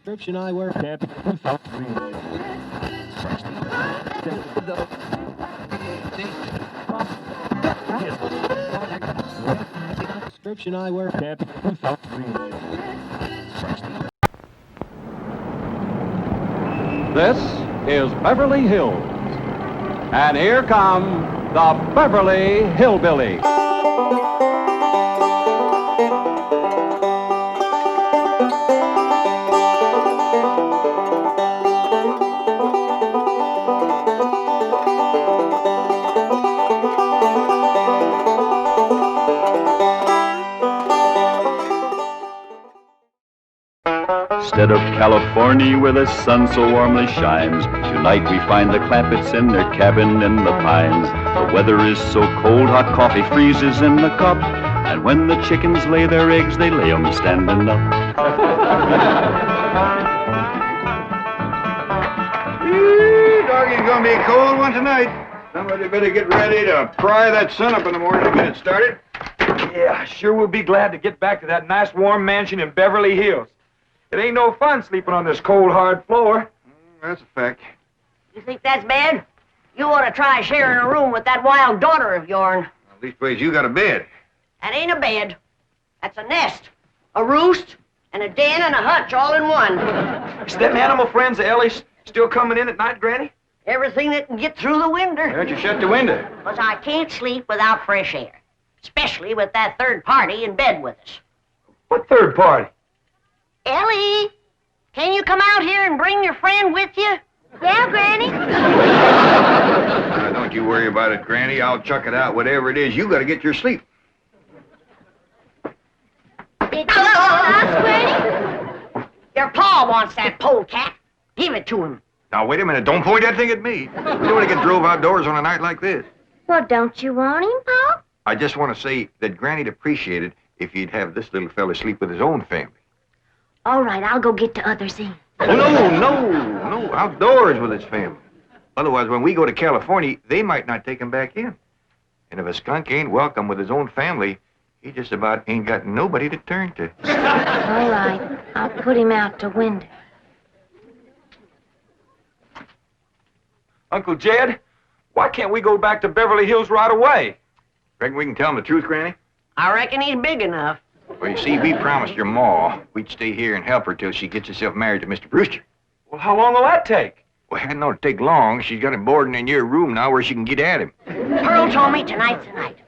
Prescription eyewear. Prescription eyewear. This is Beverly Hills. And here come the Beverly Hillbillies. Instead of California where the sun so warmly shines, tonight we find the Clampetts in their cabin in the pines. The weather is so cold, hot coffee freezes in the cup, and when the chickens lay their eggs, they lay 'em standing up. Doggy's gonna be a cold one tonight. Somebody better get ready to pry that sun up in the morning to get it started. Yeah, sure will be glad to get back to that nice warm mansion in Beverly Hills. It ain't no fun sleeping on this cold, hard floor. That's a fact. You think that's bad? You ought to try sharing a room with that wild daughter of yourn. At least ways you got a bed. That ain't a bed. That's a nest, a roost, and a den and a hutch all in one. Is them animal friends of Ellie's still coming in at night, Granny? Everything that can get through the window. Why don't you shut the window? 'Cause I can't sleep without fresh air. Especially with that third party in bed with us. What third party? Ellie, can you come out here and bring your friend with you? Yeah, Granny? Don't you worry about it, Granny. I'll chuck it out. Whatever it is, you gotta get your sleep. It's us, Granny? Your pa wants that polecat. Give it to him. Now, wait a minute. Don't point that thing at me. We don't want to get drove outdoors on a night like this. Well, don't you want him, Pa? I just want to say that Granny'd appreciate it if he'd have this little fella sleep with his own family. All right, I'll go get the others in. Oh, no. Outdoors with his family. Otherwise, when we go to California, they might not take him back in. And if a skunk ain't welcome with his own family, he just about ain't got nobody to turn to. All right, I'll put him out the window. Uncle Jed, why can't we go back to Beverly Hills right away? Reckon we can tell him the truth, Granny? I reckon he's big enough. Well, you see, we promised your ma we'd stay here and help her till she gets herself married to Mr. Brewster. Well, how long will that take? Well, it hadn't ought to take long. She's got him boarding in your room now where she can get at him. Pearl told me tonight's the night.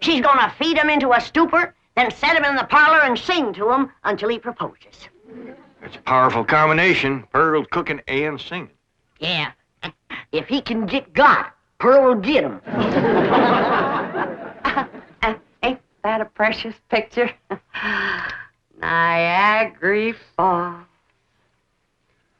She's gonna feed him into a stupor, then set him in the parlor and sing to him until he proposes. It's a powerful combination. Pearl cooking and singing. Yeah. If he can get God, Pearl will get him. Ain't that a precious picture? Niagara Falls,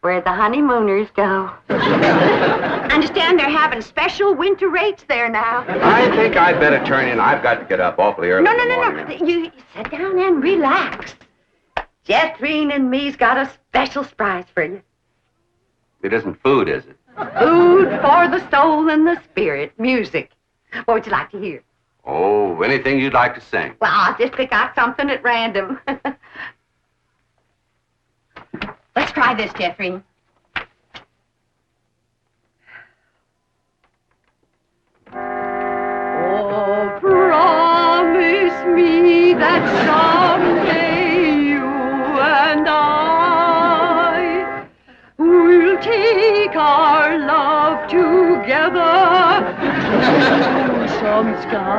where the honeymooners go. Understand they're having special winter rates there now. I think I'd better turn in. I've got to get up awfully early. No. in the morning. You sit down and relax. Jethrine and me's got a special surprise for you. It isn't food, is it? Food for the soul and the spirit. Music. What would you like to hear? Oh, anything you'd like to sing. Well, I'll just pick out something at random. Let's try this, Jeffrey. Oh, promise me that someday you and I will take our love together to some sky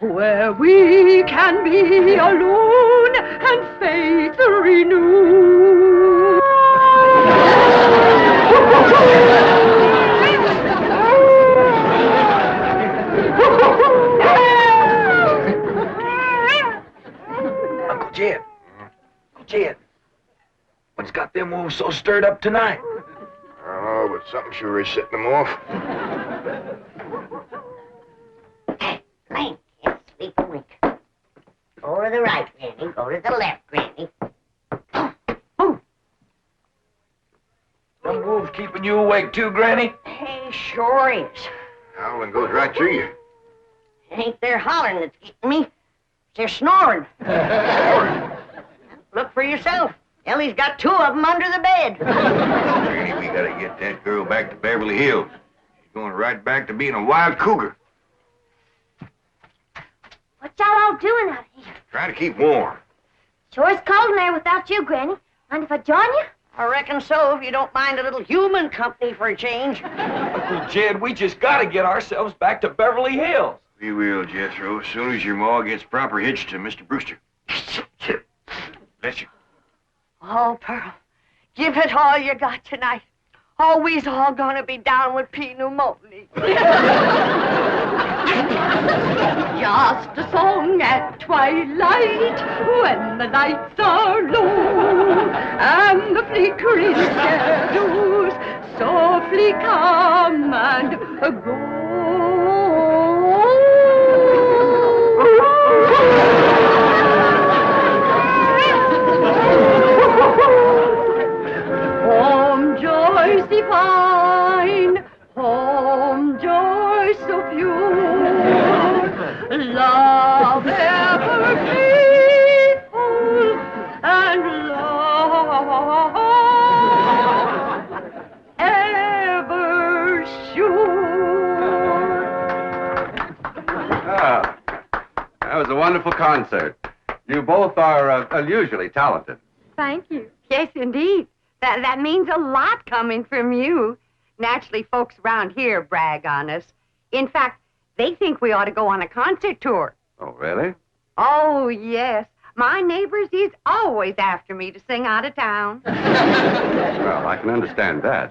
where we can be alone and faith renew. Uncle Jed, what's got them wolves so stirred up tonight? Oh, but something sure is setting them off. Hey, Lane, can't sleep a wink. Go to the right, Granny. Go to the left, Granny. Them wolves keeping you awake too, Granny? Hey, sure is. Howling goes right through you. It ain't their hollering that's getting me. They're snoring. Look for yourself. Ellie's got 2 of them under the bed. Granny, we gotta get that girl back to Beverly Hills. She's going right back to being a wild cougar. What y'all all doing out here? Trying to keep warm. Sure is cold in there without you, Granny. Mind if I join you? I reckon so, if you don't mind a little human company for a change. Uncle Jed, we just gotta get ourselves back to Beverly Hills. We will, Jethro, as soon as your ma gets proper hitched to Mr. Brewster. Bless you. Oh, Pearl, give it all you got tonight. Oh, we's all gonna be down with pneumonia. Just a song at twilight when the lights are low and the flickering shadows softly come and go. Home joys divine, home joys so pure, love ever faithful and love ever sure. Ah, that was a wonderful concert. You both are unusually talented. Thank you. Yes, indeed. That means a lot coming from you. Naturally, folks around here brag on us. In fact, they think we ought to go on a concert tour. Oh, really? Oh, yes. My neighbors, he's always after me to sing out of town. Well, I can understand that.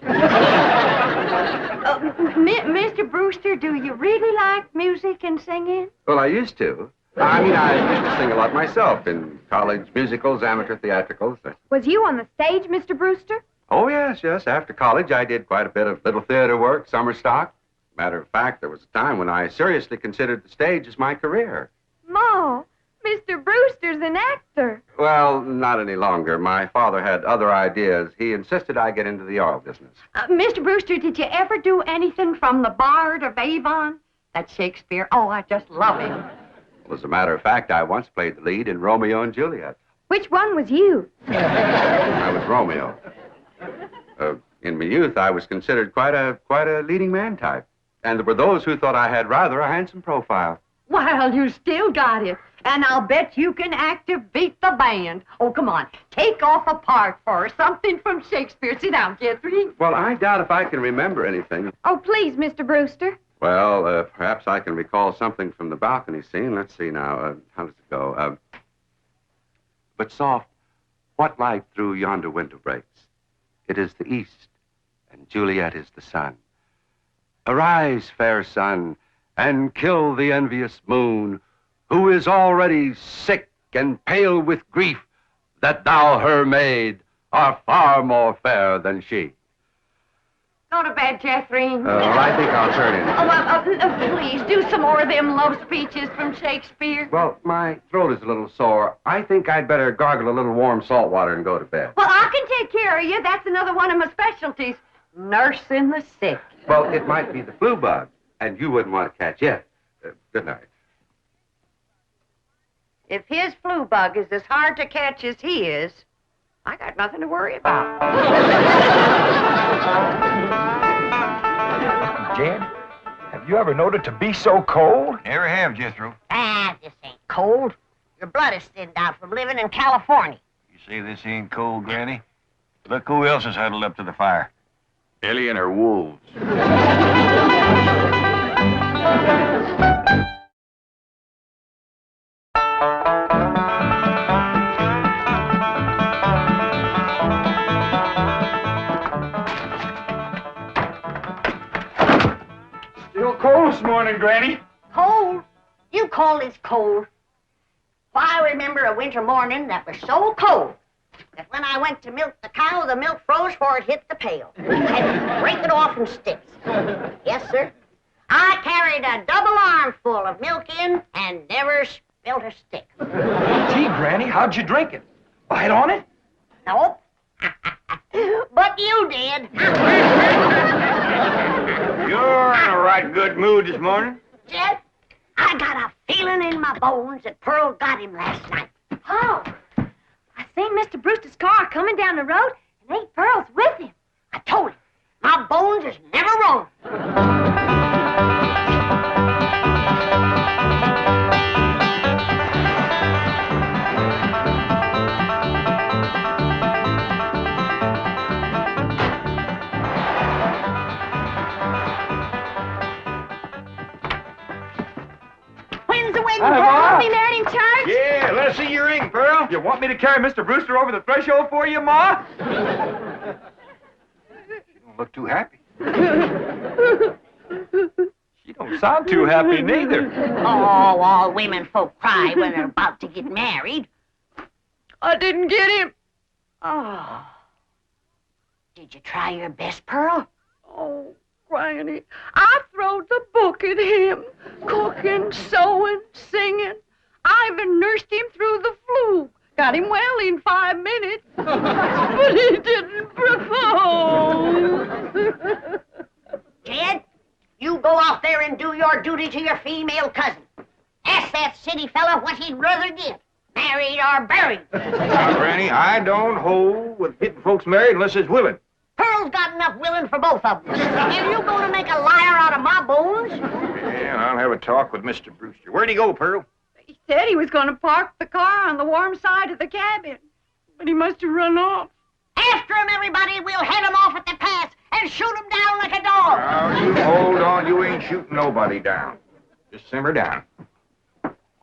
Mr. Brewster, do you really like music and singing? Well, I used to. I mean, I used to sing a lot myself in college musicals, amateur theatricals. Was you on the stage, Mr. Brewster? Oh, yes. After college, I did quite a bit of little theater work, summer stock. Matter of fact, there was a time when I seriously considered the stage as my career. Ma, Mr. Brewster's an actor. Well, not any longer. My father had other ideas. He insisted I get into the oil business. Mr. Brewster, did you ever do anything from the Bard of Avon? That's Shakespeare. Oh, I just love him. Well, as a matter of fact, I once played the lead in Romeo and Juliet. Which one was you? I was Romeo. In my youth, I was considered quite a leading man type. And there were those who thought I had rather a handsome profile. Well, you still got it. And I'll bet you can act to beat the band. Oh, come on. Take off a part for her. Something from Shakespeare. Sit down, Jeffrey. Well, I doubt if I can remember anything. Oh, please, Mr. Brewster. Well, perhaps I can recall something from the balcony scene. Let's see now. How does it go? But soft, what light through yonder window breaks? It is the east, and Juliet is the sun. Arise, fair sun, and kill the envious moon, who is already sick and pale with grief that thou, her maid, art far more fair than she. Go to bed, Jeffrey. Well, I think I'll turn in. Oh, please, do some more of them love speeches from Shakespeare. Well, my throat is a little sore. I think I'd better gargle a little warm salt water and go to bed. Well, I can take care of you. That's another one of my specialties. Nursing the sick. Well, it might be the flu bug, and you wouldn't want to catch it. Good night. If his flu bug is as hard to catch as he is, I got nothing to worry about. Jed, have you ever known it to be so cold? Never have, Jethro. This ain't cold. Your blood is thinned out from living in California. You say this ain't cold, Granny? Look who else is huddled up to the fire. Ellie and her wolves. Still cold this morning, Granny. Cold? You call this cold? Why, I remember a winter morning that was so cold that when I went to milk the cow, the milk froze before it hit the pail. I had to break it off in sticks. Yes, sir. I carried a double armful of milk in and never spilled a stick. Gee, Granny, how'd you drink it? Bite on it? Nope. But you did. You're in a right good mood this morning. Jed, I got a feeling in my bones that Pearl got him last night. How? I seen Mr. Brewster's car coming down the road, and Aunt Pearl's with him. I told him, my bones is never wrong. When's the wedding, Hi, Pearl? Ma. Be married in church? Yeah, let's see your ring, Pearl. You want me to carry Mr. Brewster over the threshold for you, Ma? You don't look too happy. She don't sound too happy neither. Oh, all women folk cry when they're about to get married. I didn't get him. Oh. Did you try your best, Pearl? Oh, Granny, I throwed the book at him. Cooking, sewing, singing. I even nursed him through the flu. Got him well in 5 minutes. But he didn't propose. Jed, you go out there and do your duty to your female cousin. Ask that city fella what he'd rather get, married or buried. Now, Granny, I don't hold with getting folks married unless it's willing. Pearl's got enough willing for both of them. And you going to make a liar out of my bones? Yeah, I'll have a talk with Mr. Brewster. Where'd he go, Pearl? He said he was going to park the car on the warm side of the cabin. But he must have run off. After him, everybody. We'll head him off at the pass and shoot him down like a dog. Now, you hold on. You ain't shooting nobody down. Just simmer down.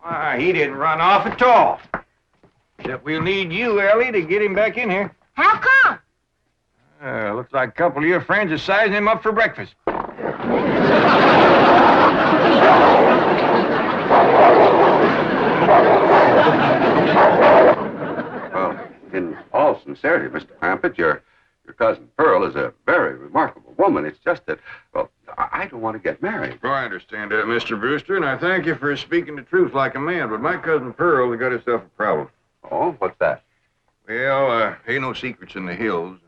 Why, he didn't run off at all. Except we'll need you, Ellie, to get him back in here. How come? Looks like a couple of your friends are sizing him up for breakfast. Well, in all sincerity, Mr. Clampett, your cousin Pearl is a very remarkable woman. It's just that, well, I don't want to get married. Oh, I understand that, Mr. Brewster, and I thank you for speaking the truth like a man, but my cousin Pearl has got herself a problem. Oh, what's that? Well, ain't no secrets in the hills.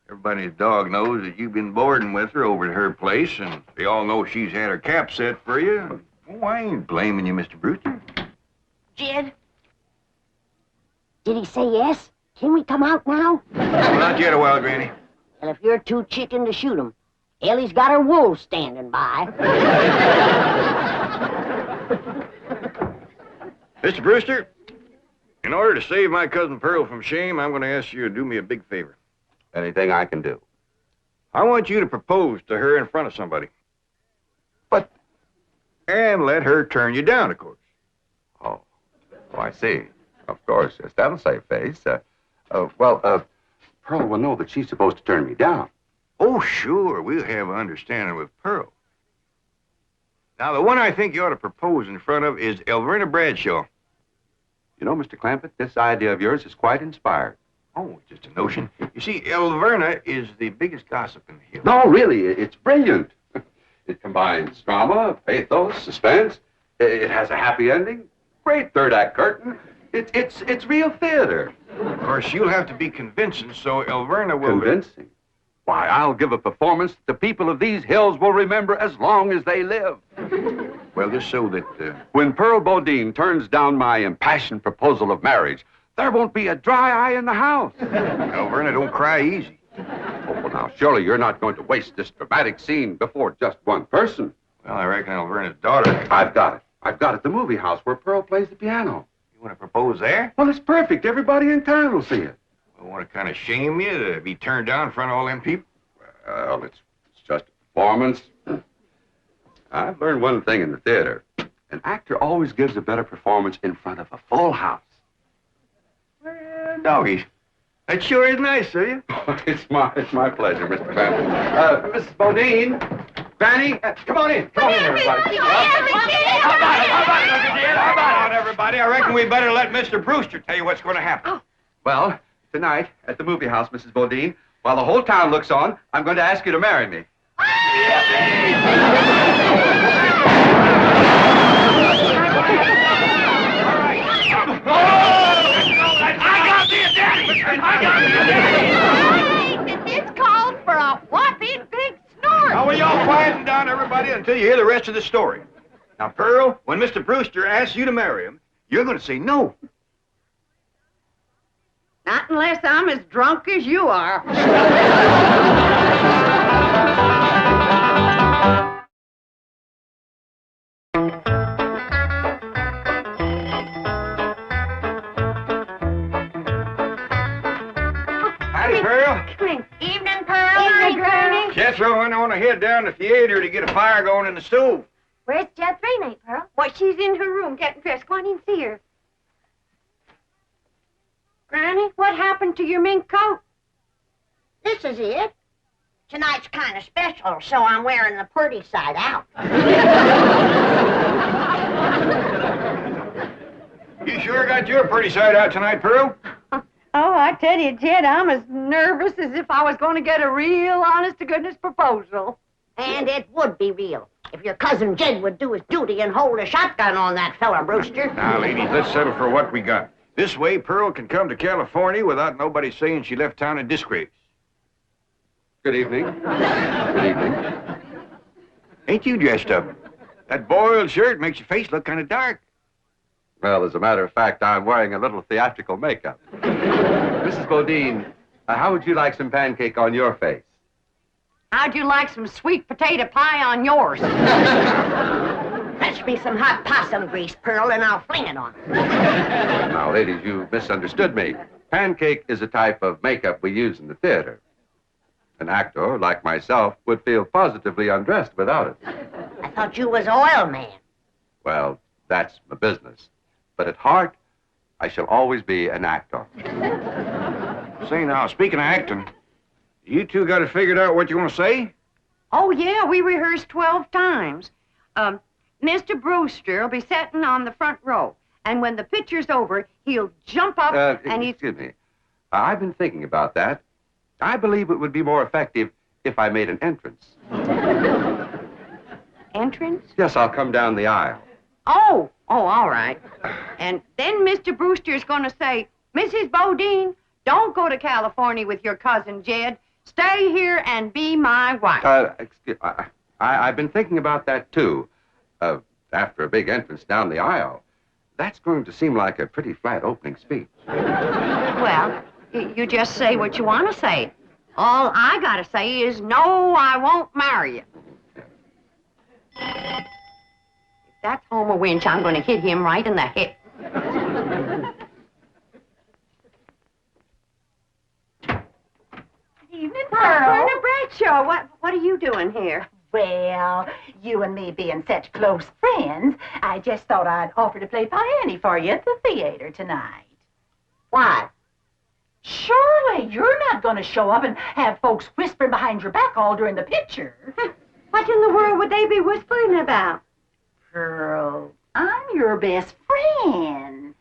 Everybody's dog knows that you've been boarding with her over at her place, and they all know she's had her cap set for you. Oh, I ain't blaming you, Mr. Brewster. Jed? Did he say yes? Can we come out now? Well, not yet a while, Granny. Well, if you're too chicken to shoot him, Ellie's got her wolves standing by. Mr. Brewster, in order to save my cousin Pearl from shame, I'm going to ask you to do me a big favor. Anything I can do. I want you to propose to her in front of somebody. But, And let her turn you down, of course. oh, I see. Of course, yes, that'll save face. Pearl will know that she's supposed to turn me down. Oh, sure, we'll have an understanding with Pearl. Now, the one I think you ought to propose in front of is Elverna Bradshaw. You know, Mr. Clampett, this idea of yours is quite inspired. Oh, just a notion. You see, Elverna is the biggest gossip in the hills. No, really, it's brilliant. It combines drama, pathos, suspense. It has a happy ending. Great third-act curtain. It's real theater. Of course, you'll have to be convincing, so Elverna will... Convincing. Why, I'll give a performance that the people of these hills will remember as long as they live. Well, just so that... When Pearl Bodine turns down my impassioned proposal of marriage, there won't be a dry eye in the house. Elverna, don't cry easy. Oh, well, now, surely you're not going to waste this dramatic scene before just one person. Well, I reckon Elverna's daughter... I've got it. I've got it. The movie house where Pearl plays the piano. You want to propose there? Well, it's perfect. Everybody in town will see it. I want to kind of shame you to be turned down in front of all them people? Well, it's just a performance. I've learned one thing in the theater. An actor always gives a better performance in front of a full house. Well, doggies. That sure is nice of you. It's my pleasure, Mr. Clampett. Mrs. Bodine, Fanny, come on in. Come on in, everybody. How about it, everybody? I reckon we better let Mr. Brewster tell you what's going to happen. Well, tonight at the movie house, Mrs. Bodine, while the whole town looks on, I'm going to ask you to marry me. This called for a whopping big snort. Now, will y'all quieten down, everybody, until you hear the rest of the story. Now, Pearl, when Mr. Brewster asks you to marry him, you're going to say no. Not unless I'm as drunk as you are. Howdy, Pearl. Evening, Pearl. Evening, Granny. Jethro went on to head down to the theater to get a fire going in the stove. Where's Jethro, Aunt Pearl? Why, she's in her room getting dressed. Go on in and see her. Granny, what happened to your mink coat? This is it. Tonight's kind of special, so I'm wearing the pretty side out. You sure got your pretty side out tonight, Pearl. Oh, I tell you, Jed, I'm as nervous as if I was going to get a real honest-to-goodness proposal. And it would be real if your cousin Jed would do his duty and hold a shotgun on that fella, Brewster. Now, ladies, let's settle for what we got. This way, Pearl can come to California without nobody saying she left town in disgrace. Good evening. Good evening. Ain't you dressed up? That boiled shirt makes your face look kind of dark. Well, as a matter of fact, I'm wearing a little theatrical makeup. Mrs. Bodine, how would you like some pancake on your face? How'd you like some sweet potato pie on yours? Fetch me some hot possum grease, Pearl, and I'll fling it on. Now, ladies, you misunderstood me. Pancake is a type of makeup we use in the theater. An actor, like myself, would feel positively undressed without it. I thought you was oil man. Well, that's my business. But at heart, I shall always be an actor. Say now, speaking of acting, you two got it figured out what you want to say? Oh, yeah, we rehearsed 12 times. Mr. Brewster will be sitting on the front row, and when the picture's over, he'll jump up and he... Excuse me. I've been thinking about that. I believe it would be more effective if I made an entrance. Entrance? Yes, I'll come down the aisle. Oh, all right. And then Mr. Brewster's going to say, Mrs. Bodine, don't go to California with your cousin Jed. Stay here and be my wife. I've been thinking about that, too. After a big entrance down the aisle, that's going to seem like a pretty flat opening speech. Well, you just say what you want to say. All I got to say is, no, I won't marry you. If that's Homer Winch, I'm going to hit him right in the hip. Evening, Pearl. Brenda Bradshaw, what are you doing here? Well, you and me being such close friends, I just thought I'd offer to play Piany for you at the theater tonight. Why? Surely you're not going to show up and have folks whispering behind your back all during the picture. What in the world would they be whispering about? Pearl, I'm your best friend.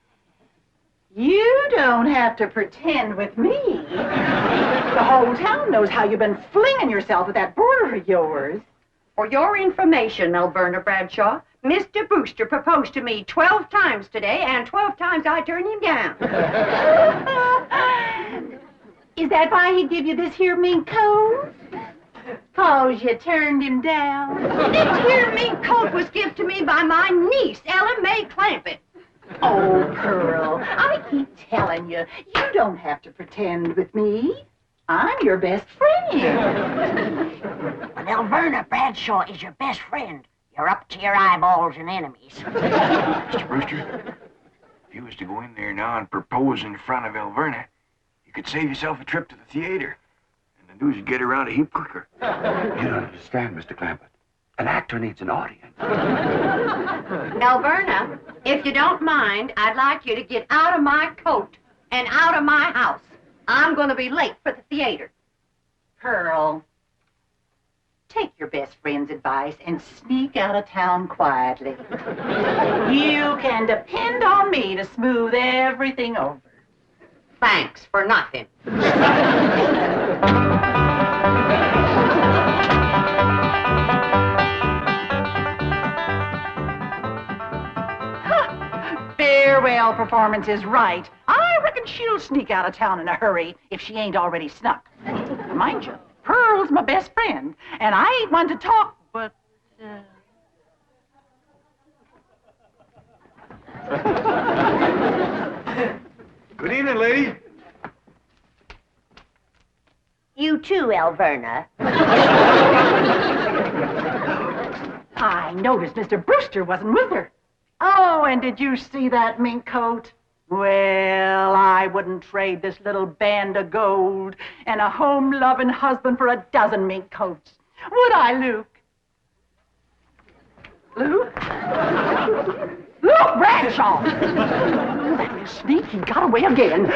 You don't have to pretend with me. The whole town knows how you've been flinging yourself with that boarder of yours. For your information, Alberta Bradshaw, Mr. Brewster proposed to me 12 times today, and 12 times I turned him down. Is that why he give you this here mink coat? 'Cause you turned him down? This here mink coat was given to me by my niece, Ellen May Clampett. Oh, Pearl, I keep telling you, you don't have to pretend with me. I'm your best friend. When Alverna Bradshaw is your best friend, you're up to your eyeballs in enemies. Mr. Brewster, if you was to go in there now and propose in front of Alverna, you could save yourself a trip to the theater. And the news would get around a heap quicker. You don't understand, Mr. Clampett. An actor needs an audience. Alverna, if you don't mind, I'd like you to get out of my coat and out of my house. I'm going to be late for the theater. Pearl, take your best friend's advice and sneak out of town quietly. You can depend on me to smooth everything over. Thanks for nothing. Farewell performance is right. I reckon she'll sneak out of town in a hurry if she ain't already snuck. Mind you, Pearl's my best friend, and I ain't one to talk, but... Good evening, ladies. too, Alverna. I noticed Mr. Brewster wasn't with her. Oh, and did you see that mink coat? Well, I wouldn't trade this little band of gold and a home-loving husband for a dozen mink coats. Would I, Luke? Luke? Luke Bradshaw! That little sneak, he got away again.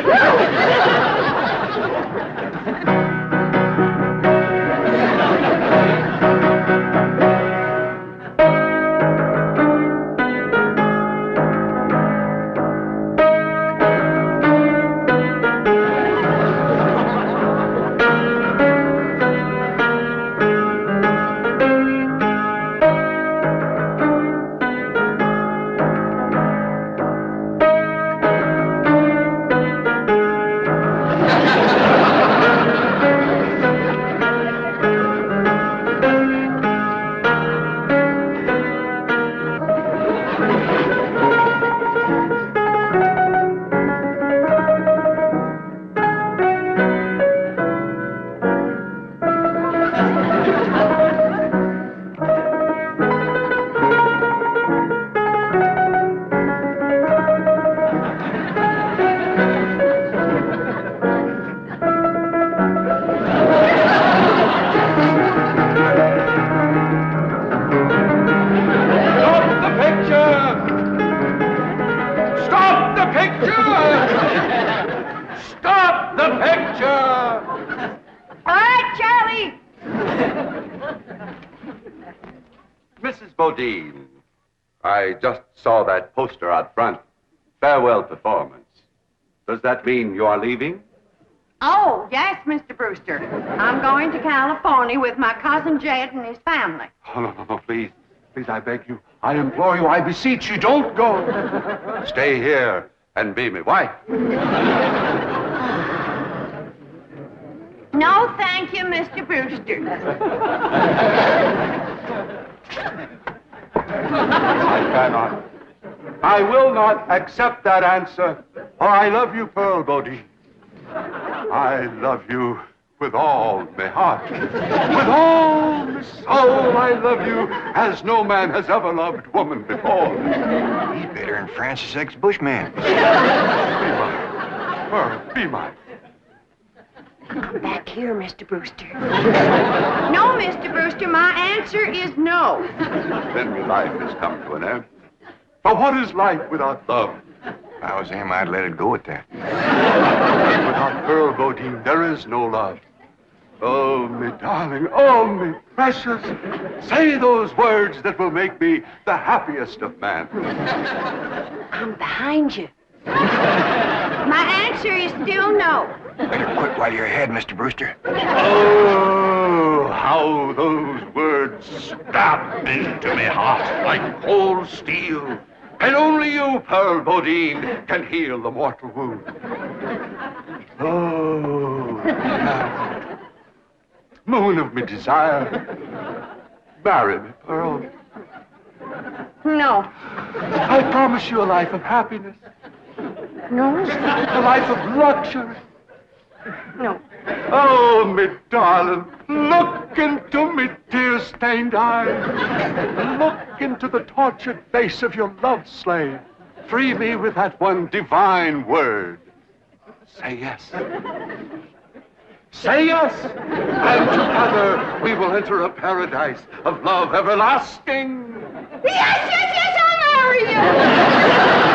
Mrs. Bodine, I just saw that poster out front. Farewell performance. Does that mean you are leaving? Oh, yes, Mr. Brewster. I'm going to California with my cousin Jed and his family. Oh, no, please. Please, I beg you. I implore you. I beseech you. Don't go. Stay here and be my wife. No, thank you, Mr. Brewster. I cannot. I will not accept that answer, for I love you, Pearl Bodine. I love you with all my heart. With all my soul, I love you as no man has ever loved woman before. He's better than Francis X. Bushman. Be mine. Pearl, be mine. Come back here, Mr. Brewster. No, Mr. Brewster, my answer is no. Then your life has come to an end. For what is life without love? If I was him, I'd let it go at that. Without Pearl Bodine, there is no love. Oh, me darling, oh, me precious, say those words that will make me the happiest of men. I'm behind you. My answer is still no. Better quit while you're ahead, Mr. Brewster. Oh, how those words stab into me heart like cold steel. And only you, Pearl Bodine, can heal the mortal wound. Oh, moon of me desire, marry me, Pearl. No. I promise you a life of happiness, No? a life of luxury. No. Oh, me darling, look into me tear-stained eyes. Look into the tortured face of your love slave. Free me with that one divine word. Say yes. Say yes, and together we will enter a paradise of love everlasting. Yes, yes, yes, I'll marry you!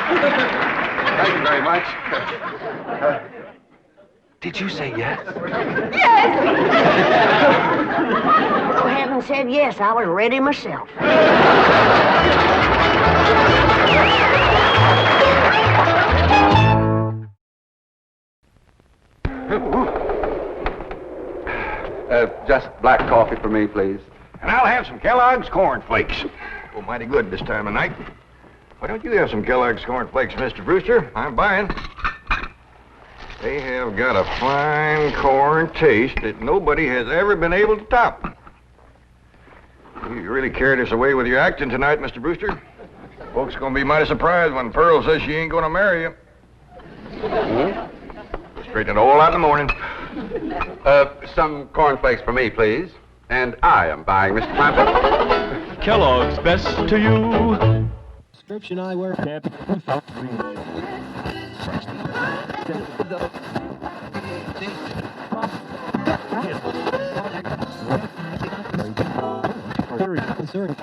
Thank you very much. Did you say yes? Yes! Go ahead and said yes. I was ready myself. Just black coffee for me, please. And I'll have some Kellogg's Corn Flakes. Oh, mighty good this time of night. Why don't you have some Kellogg's Corn Flakes, Mr. Brewster? I'm buying. They have got a fine corn taste that nobody has ever been able to top. You really carried us away with your acting tonight, Mr. Brewster. Folks gonna be mighty surprised when Pearl says she ain't gonna marry you. Straighten it all out in the morning. Some cornflakes for me, please. And I am buying, Mr. Clampett. Kellogg's best to you. Prescription eyewear. Concern.